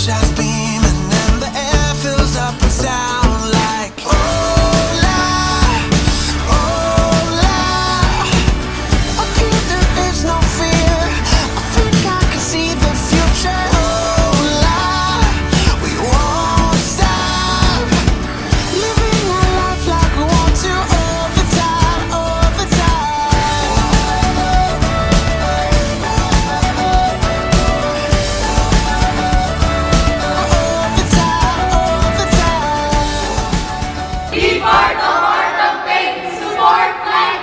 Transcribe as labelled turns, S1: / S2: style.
S1: sunshine's beaming and the air fills up with sound like hola, hola. Up here there is no fear. I think I can see the future. Hola, we won't stop living our life like we want to all the time, all the time. All the time, all the time.
S2: Be part of our campaign. Support Life.